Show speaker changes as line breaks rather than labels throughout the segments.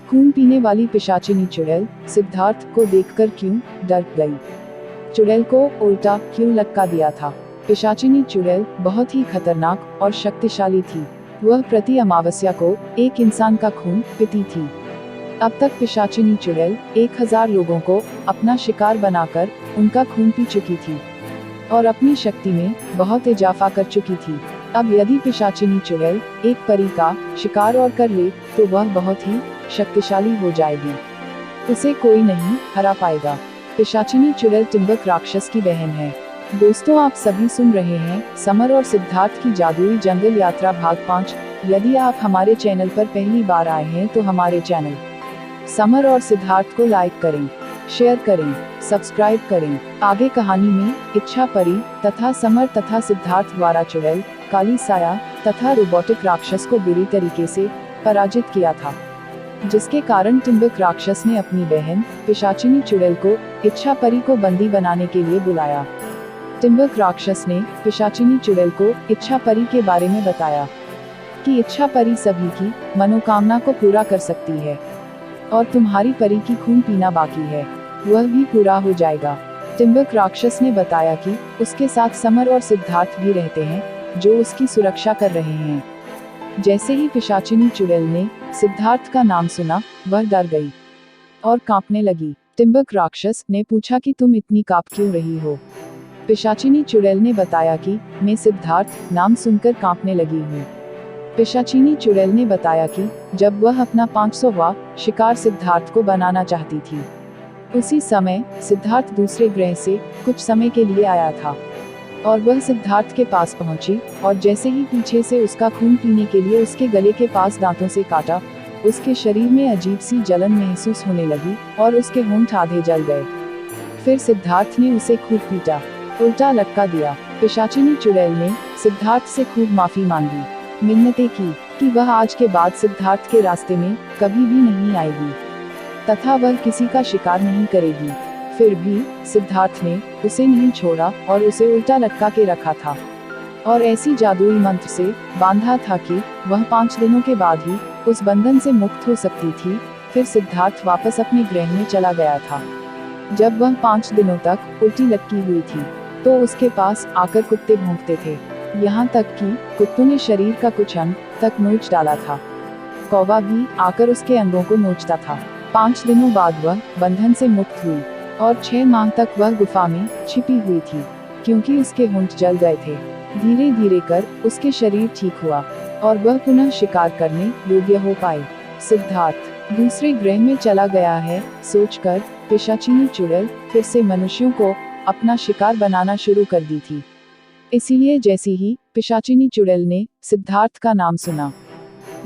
खून पीने वाली पिशाचिनी चुड़ैल सिद्धार्थ को देखकर क्यों डर गई? चुड़ैल को उल्टा क्यों लटका दिया था? पिशाचिनी चुड़ैल बहुत ही खतरनाक और शक्तिशाली थी। वह प्रति अमावस्या को एक इंसान का खून पीती थी। अब तक पिशाचिनी चुड़ैल 1000 लोगों को अपना शिकार बनाकर उनका खून पी चुकी थी और अपनी शक्ति में बहुत इजाफा कर चुकी थी। अब यदि पिशाचिनी चुड़ैल एक परी का शिकार और कर ले तो वह बहुत ही शक्तिशाली हो जाएगी। उसे कोई नहीं हरा पाएगा। पिशाचिनी चुड़ैल टिम्बक राक्षस की बहन है। दोस्तों, आप सभी सुन रहे हैं समर और सिद्धार्थ की जादुई जंगल यात्रा भाग 5। यदि आप हमारे चैनल पर पहली बार आए हैं तो हमारे चैनल समर और सिद्धार्थ को लाइक करें, शेयर करें, सब्सक्राइब करें। आगे कहानी में इच्छा परी तथा समर तथा सिद्धार्थ द्वारा चुड़ैल, काली साया तथा रोबोटिक राक्षस को बुरी तरीके से पराजित किया था, जिसके कारण टिम्बक राक्षस ने अपनी बहन पिशाचिनी चुड़ैल को इच्छा परी को बंदी बनाने के लिए बुलाया। टिम्बक राक्षस ने पिशाचिनी चुड़ैल को इच्छा परी के बारे में बताया कि इच्छा परी सभी की मनोकामना को पूरा कर सकती है और तुम्हारी परी की खून पीना बाकी है, वह भी पूरा हो जाएगा। टिम्बक राक्षस ने बताया कि उसके साथ समर और सिद्धार्थ भी रहते हैं जो उसकी सुरक्षा कर रहे हैं। जैसे ही पिशाचिनी चुड़ैल ने सिद्धार्थ का नाम सुना, वह डर गई और कांपने लगी। टिम्बक राक्षस ने पूछा कि तुम इतनी कांप क्यों रही हो? पिशाचिनी चुड़ैल ने बताया कि मैं सिद्धार्थ नाम सुनकर कांपने लगी हूँ। पिशाचिनी चुड़ैल ने बताया कि जब वह अपना 500वां शिकार सिद्धार्थ को बनाना चाहती थी, उसी समय सिद्धार्थ दूसरे ग्रह से कुछ समय के लिए आया था और वह सिद्धार्थ के पास पहुंची और जैसे ही पीछे से उसका खून पीने के लिए उसके गले के पास दांतों से काटा, उसके शरीर में अजीब सी जलन महसूस होने लगी और उसके होंठ आधे जल गए। फिर सिद्धार्थ ने उसे खूब पीटा, उल्टा लटका दिया। पिशाचिनी चुड़ैल ने सिद्धार्थ से खूब माफी मांगी, मिन्नतें की कि वह आज के बाद सिद्धार्थ के रास्ते में कभी भी नहीं आएगी तथा वह किसी का शिकार नहीं करेगी। फिर भी सिद्धार्थ ने उसे नहीं छोड़ा और उसे उल्टा लटका के रखा था और ऐसी जादुई मंत्र से बांधा था कि वह 5 दिनों के बाद ही उस बंधन से मुक्त हो सकती थी। फिर सिद्धार्थ वापस अपने ग्रह में चला गया था। जब वह 5 दिनों तक उल्टी लटकी हुई थी तो उसके पास आकर कुत्ते भौंकते थे, यहाँ तक कि कुत्तों ने शरीर का कुछ अंग तक नोच डाला था। कौवा भी आकर उसके अंगों को नोचता था। 5 दिनों बाद वह बंधन से मुक्त हुई और 6 माह तक वह गुफा में छिपी हुई थी क्योंकि उसके होंठ जल गए थे। धीरे धीरे कर उसके शरीर ठीक हुआ और वह पुनः शिकार करने योग्य हो पाई। सिद्धार्थ दूसरे ग्रह में चला गया है सोचकर पिशाचिनी चुड़ैल फिर से मनुष्यों को अपना शिकार बनाना शुरू कर दी थी। इसीलिए जैसे ही पिशाचिनी चुड़ैल ने सिद्धार्थ का नाम सुना,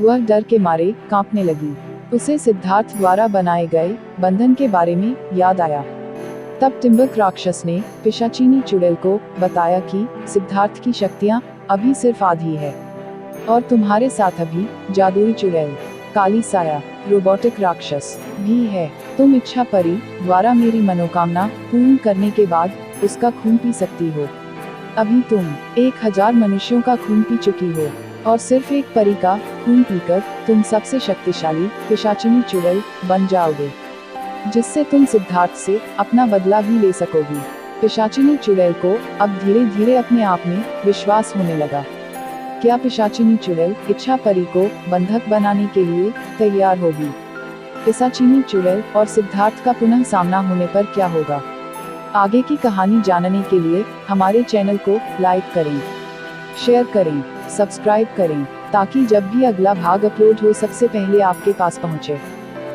वह डर के मारे कांपने लगी। उसे सिद्धार्थ द्वारा बनाए गए बंधन के बारे में याद आया। तब टिम्बक राक्षस ने पिशाचिनी चुड़ैल को बताया कि सिद्धार्थ की शक्तियाँ अभी सिर्फ आधी है और तुम्हारे साथ अभी जादुई चुड़ैल, काली साया, रोबोटिक राक्षस भी है। तुम इच्छा परी द्वारा मेरी मनोकामना पूर्ण करने के बाद उसका खून पी सकती हो। अभी तुम 1000 मनुष्यों का खून पी चुकी हो और सिर्फ एक परी का खून पीकर तुम सबसे शक्तिशाली पिशाचिनी चुड़ैल बन जाओगे, जिससे तुम सिद्धार्थ से अपना बदला भी ले सकोगी। पिशाचिनी चुड़ैल को अब धीरे धीरे अपने आप में विश्वास होने लगा। क्या पिशाचिनी चुड़ैल इच्छा परी को बंधक बनाने के लिए तैयार होगी? पिशाचिनी चुड़ैल और सिद्धार्थ का पुनः सामना होने पर क्या होगा? आगे की कहानी जानने के लिए हमारे चैनल को लाइक करें, शेयर करें, सब्सक्राइब करें ताकि जब भी अगला भाग अपलोड हो सबसे पहले आपके पास पहुंचे।